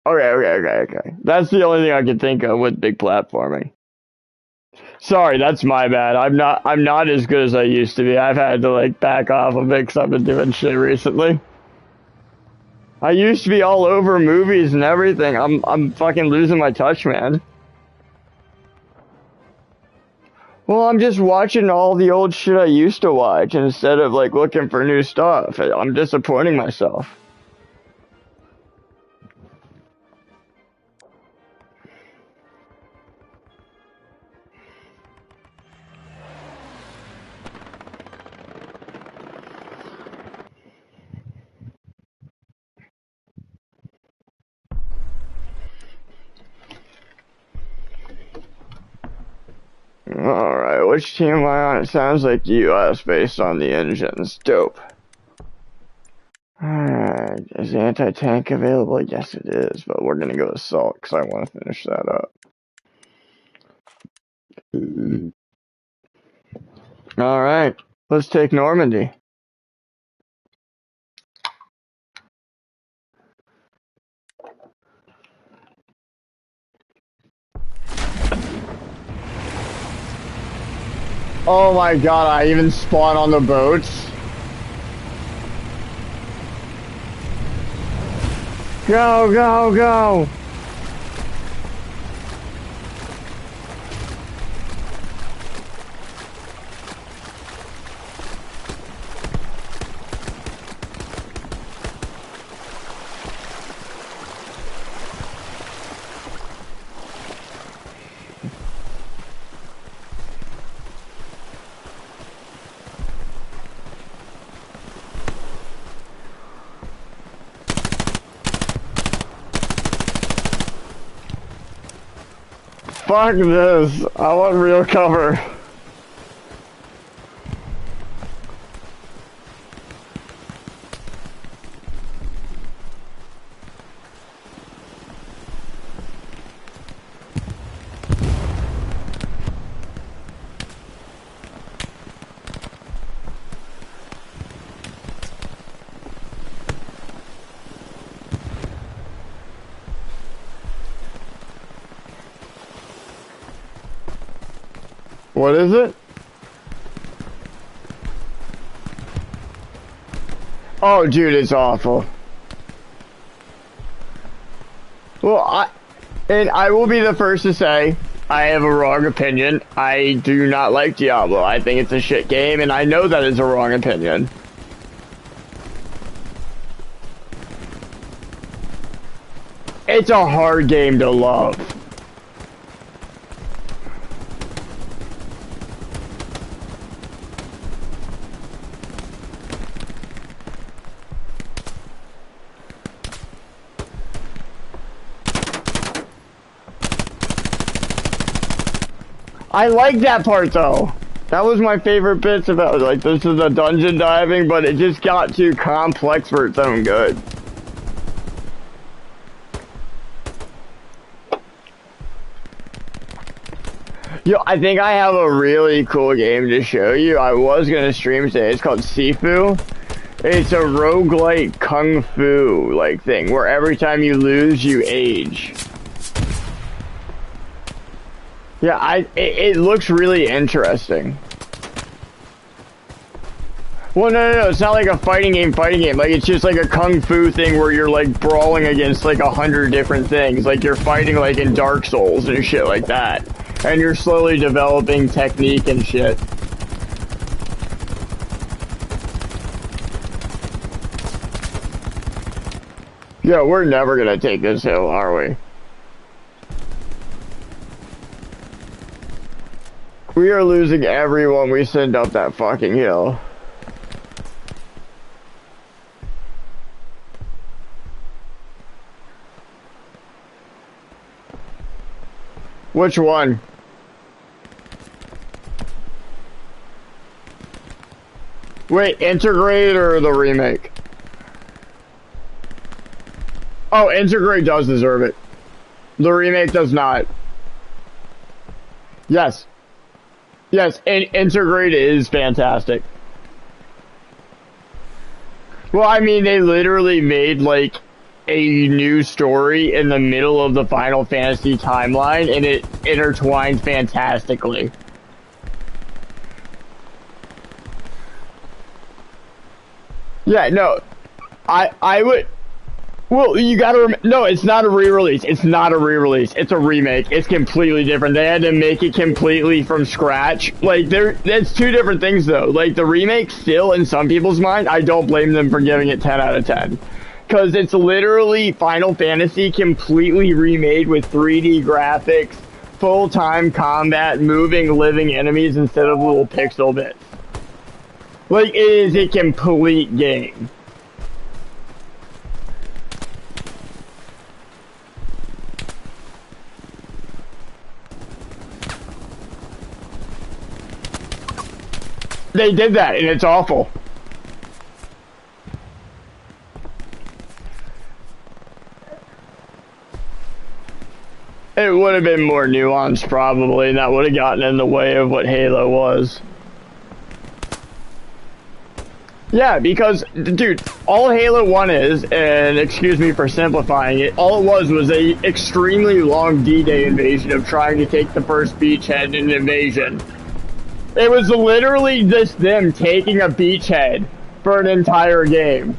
Okay. That's the only thing I can think of with big platforming. Sorry, that's my bad. I'm not as good as I used to be. I've had to like back off a bit because I've been doing shit recently. I used to be all over movies and everything. I'm fucking losing my touch, man. Well, I'm just watching all the old shit I used to watch instead of like looking for new stuff. I'm disappointing myself. Alright, which team am I on? It sounds like US based on the engines. Dope. Alright, is anti-tank available? Yes, it is, but we're gonna go assault because I want to finish that up. Alright, let's take Normandy. Oh my god, I even spawn on the boats. Go, go, go! Fuck this. I want real cover. What is it? Oh, dude, it's awful. Well, I will be the first to say, I have a wrong opinion. I do not like Diablo. I think it's a shit game, and I know that is a wrong opinion. It's a hard game to love. I like that part though. That was my favorite bits about it. Like, this is the dungeon diving, but it just got too complex for its own good. Yo, I think I have a really cool game to show you. I was gonna stream today. It's called Sifu. It's a roguelike kung fu like thing where every time you lose, you age. Yeah, it looks really interesting. Well, no, it's not like a fighting game. Like, it's just like a kung fu thing where you're, like, brawling against, like, 100 different things. Like, you're fighting, like, in Dark Souls and shit like that. And you're slowly developing technique and shit. Yeah, we're never gonna take this hill, are we? We are losing everyone we send up that fucking hill. Which one? Wait, Integrate or the remake? Oh, Integrate does deserve it. The remake does not. Yes. Yes, and Integrate is fantastic. Well, I mean, they literally made, like, a new story in the middle of the Final Fantasy timeline, and it intertwined fantastically. Yeah, no, I would. Well, you gotta no, it's not a re-release. It's not a re-release. It's a remake. It's completely different. They had to make it completely from scratch. Like, that's two different things, though. Like, the remake still, in some people's mind, I don't blame them for giving it 10 out of 10. Because it's literally Final Fantasy completely remade with 3D graphics, full-time combat, moving, living enemies instead of little pixel bits. Like, it is a complete game. They did that, and it's awful. It would have been more nuanced, probably, and that would have gotten in the way of what Halo was. Yeah, because, dude, all Halo 1 is, and excuse me for simplifying it, all it was a extremely long D-Day invasion of trying to take the first beachhead in an invasion. It was literally just them taking a beachhead for an entire game.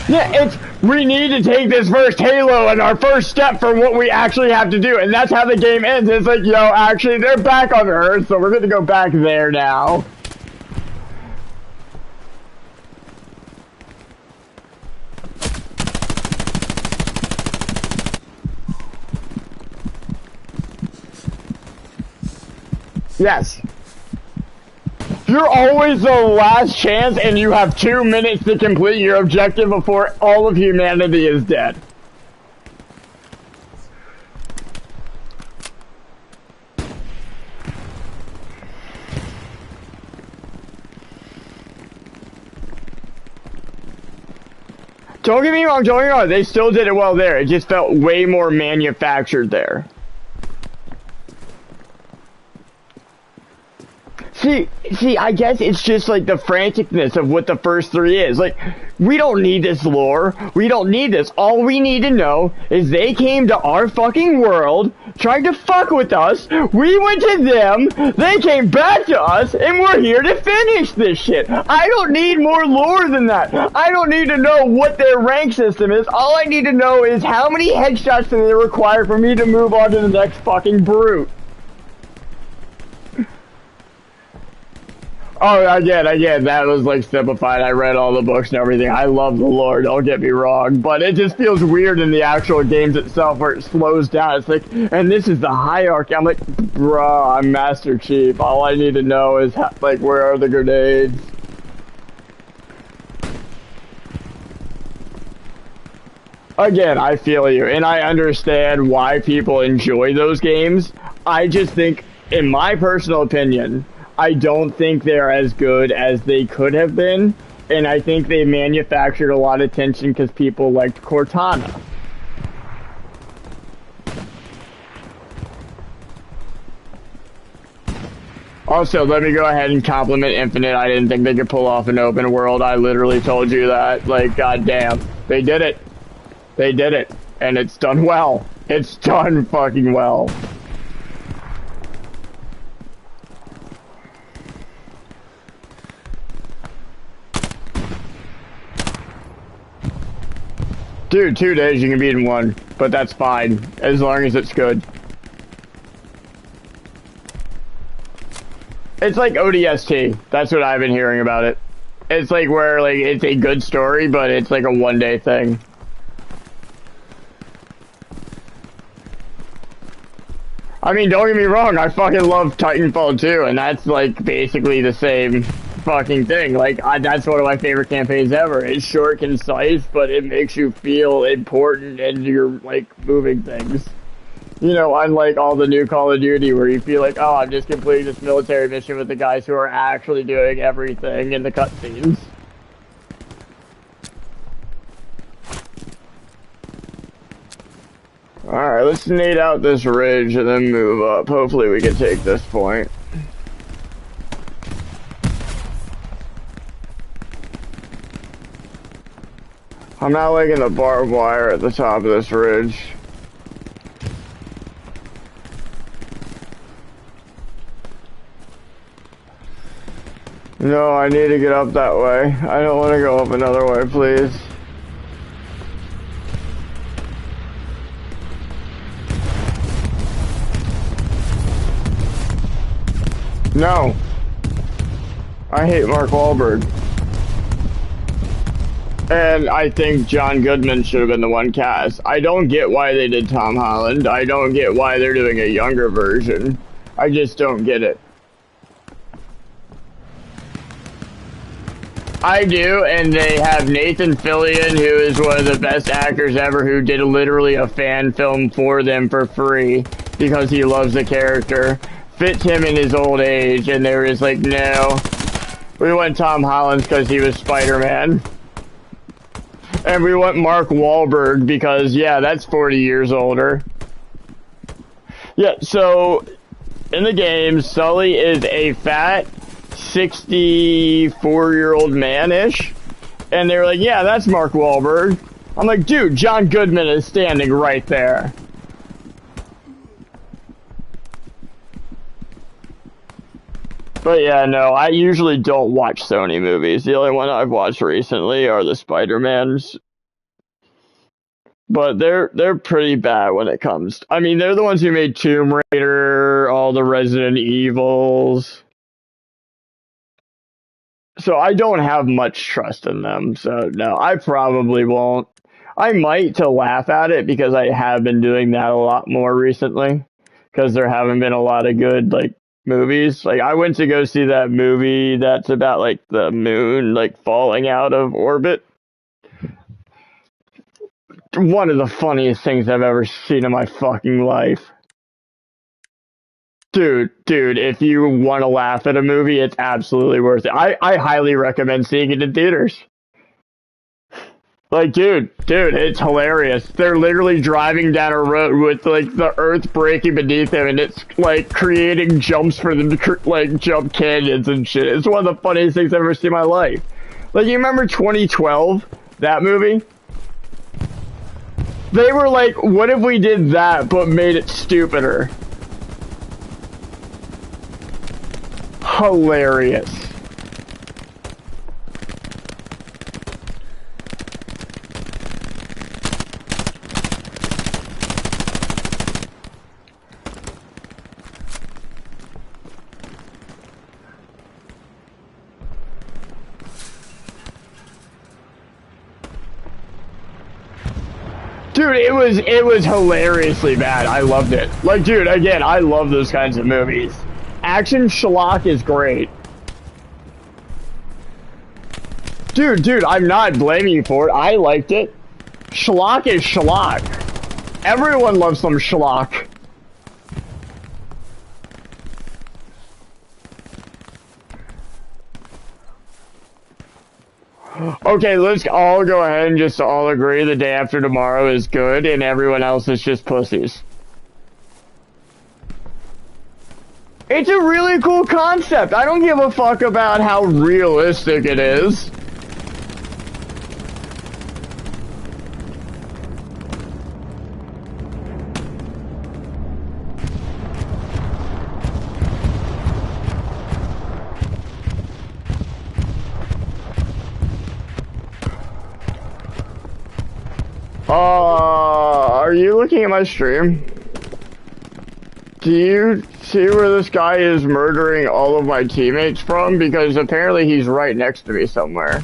Yeah, we need to take this first Halo and our first step for what we actually have to do, and that's how the game ends. It's like, yo, actually, they're back on Earth, so we're gonna go back there now. Yes. You're always the last chance, and you have 2 minutes to complete your objective before all of humanity is dead. Don't get me wrong, they still did it well there. It just felt way more manufactured there. See, I guess it's just like the franticness of what the first 3 is. Like, we don't need this lore. We don't need this. All we need to know is they came to our fucking world, tried to fuck with us. We went to them. They came back to us, and we're here to finish this shit. I don't need more lore than that. I don't need to know what their rank system is. All I need to know is how many headshots do they require for me to move on to the next fucking brute. Oh, again, that was like simplified. I read all the books and everything. I love the lore, don't get me wrong, but it just feels weird in the actual games itself where it slows down. It's like, and this is the hierarchy. I'm like, bruh, I'm Master Chief. All I need to know is, like, where are the grenades? Again, I feel you, and I understand why people enjoy those games. I just think, in my personal opinion, I don't think they're as good as they could have been, and I think they manufactured a lot of tension because people liked Cortana. Also, let me go ahead and compliment Infinite. I didn't think they could pull off an open world. I literally told you that. Like, goddamn. They did it. They did it. And it's done well. It's done fucking well. Dude, 2 days you can beat in 1, but that's fine, as long as it's good. It's like ODST, that's what I've been hearing about it. It's like where, like, it's a good story, but it's like a 1-day thing. I mean, don't get me wrong, I fucking love Titanfall 2, and that's like basically the same fucking thing. Like, that's one of my favorite campaigns ever. It's short, concise, but it makes you feel important and you're like moving things. You know, unlike all the new Call of Duty where you feel like, oh, I'm just completing this military mission with the guys who are actually doing everything in the cutscenes. Alright. Alright, let's nade out this ridge and then move up. Hopefully we can take this point. I'm not liking the barbed wire at the top of this ridge. No, I need to get up that way. I don't want to go up another way, please. No. I hate Mark Wahlberg. And I think John Goodman should have been the one cast. I don't get why they did Tom Holland. I don't get why they're doing a younger version. I just don't get it. I do, and they have Nathan Fillion, who is one of the best actors ever, who did literally a fan film for them for free because he loves the character. Fits him in his old age, and they were just like, no. We want Tom Holland because he was Spider-Man. And we want Mark Wahlberg because, yeah, that's 40 years older. Yeah, so, in the game, Sully is a fat 64-year-old man-ish. And they were like, yeah, that's Mark Wahlberg. I'm like, dude, John Goodman is standing right there. But yeah, no, I usually don't watch Sony movies. The only one I've watched recently are the Spider-Mans. But they're pretty bad when it comes. I mean, they're the ones who made Tomb Raider, all the Resident Evils. So I don't have much trust in them. So no, I probably won't. I might to laugh at it because I have been doing that a lot more recently. Because there haven't been a lot of good, like, movies. Like, I went to go see that movie that's about, like, the moon, like, falling out of orbit. One of the funniest things I've ever seen in my fucking life. Dude, if you want to laugh at a movie, it's absolutely worth it. I highly recommend seeing it in theaters. Like, dude, it's hilarious. They're literally driving down a road with, like, the earth breaking beneath them, and it's, like, creating jumps for them to, like, jump canyons and shit. It's one of the funniest things I've ever seen in my life. Like, you remember 2012? That movie? They were like, what if we did that, but made it stupider? Hilarious. Dude, it was hilariously bad. I loved it. Like, dude, again, I love those kinds of movies. Action schlock is great. Dude, I'm not blaming you for it. I liked it. Schlock is schlock. Everyone loves some schlock. Okay, let's all go ahead and just all agree the Day After Tomorrow is good and everyone else is just pussies. It's a really cool concept. I don't give a fuck about how realistic it is. Are you looking at my stream? Do you see where this guy is murdering all of my teammates from? Because apparently he's right next to me somewhere.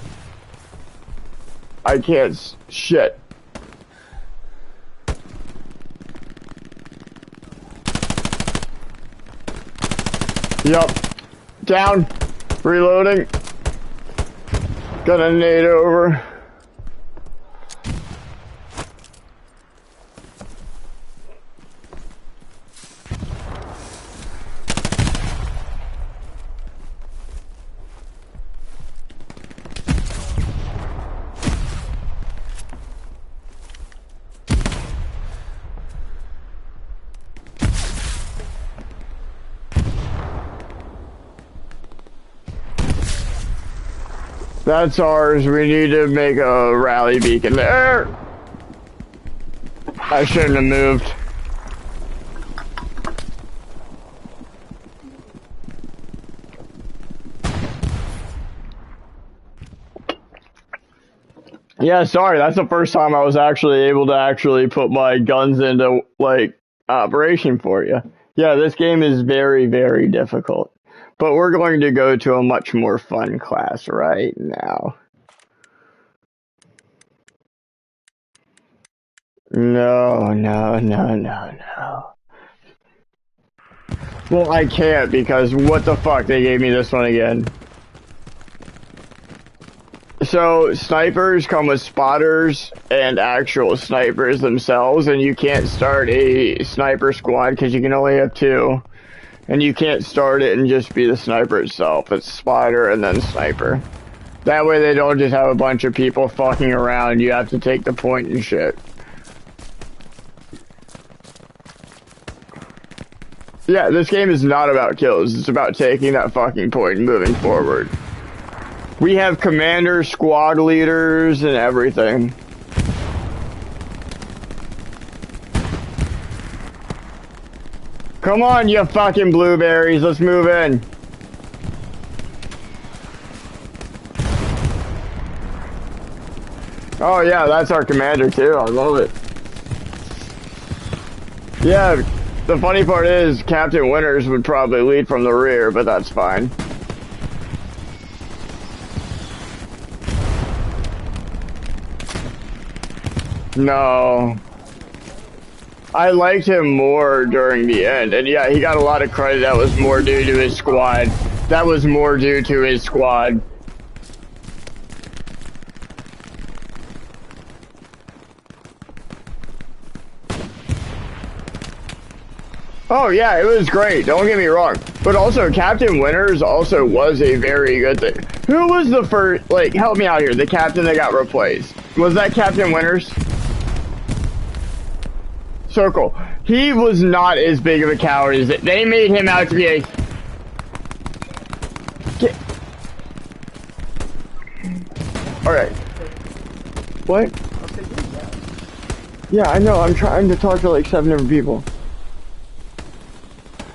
I can't... shit. Yup. Down. Reloading. Gonna nade over. That's ours. We need to make a rally beacon there. I shouldn't have moved. Yeah, sorry. That's the first time I was actually able to actually put my guns into, like, operation for you. Yeah, this game is very, very difficult. But we're going to go to a much more fun class right now. No, no, no, no, no. Well, I can't because what the fuck? They gave me this one again. So, snipers come with spotters and actual snipers themselves, and you can't start a sniper squad because you can only have two. And you can't start it and just be the sniper itself. It's spotter and then sniper. That way they don't just have a bunch of people fucking around. You have to take the point and shit. Yeah, this game is not about kills. It's about taking that fucking point and moving forward. We have commanders, squad leaders, and everything. Come on, you fucking blueberries. Let's move in. Oh yeah, that's our commander too. I love it. Yeah, the funny part is Captain Winters would probably lead from the rear, but that's fine. No. I liked him more during the end, and yeah, he got a lot of credit. That was more due to his squad. That was more due to his squad. Oh yeah, it was great. Don't get me wrong. But also, Captain Winters also was a very good thing. Who was the first, like, help me out here, the captain that got replaced? Was that Captain Winters? Circle. He was not as big of a coward as it. They made him out to be a... Alright. What? Yeah, I know. I'm trying to talk to like 7 different people.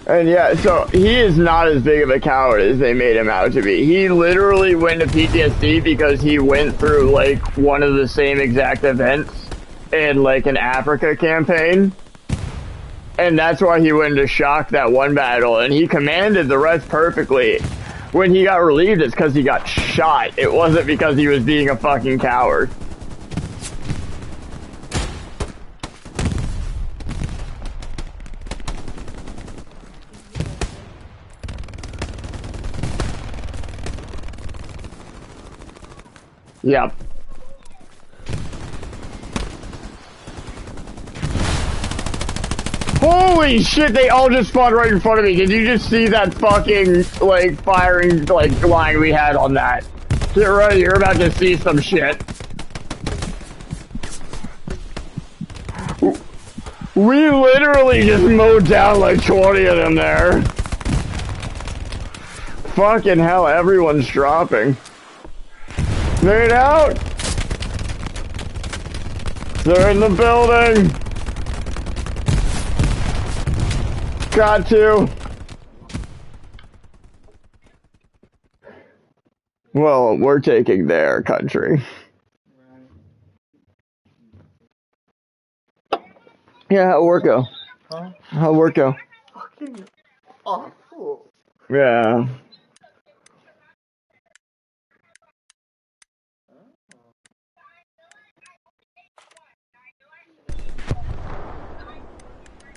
And yeah, so he is not as big of a coward as they made him out to be. He literally went to PTSD because he went through like one of the same exact events in like an Africa campaign. And that's why he went into shock that one battle, and he commanded the rest perfectly. When he got relieved, it's because he got shot. It wasn't because he was being a fucking coward. Yep. Holy shit, they all just spawned right in front of me. Did you just see that fucking, like, firing, like, line we had on that? Get ready, you're about to see some shit. We literally just mowed down like 20 of them there. Fucking hell, everyone's dropping. Made out! They're in the building! Got to! Well, we're taking their country. Yeah, how'd work go? Huh? How'd work go? Fucking awful. Yeah.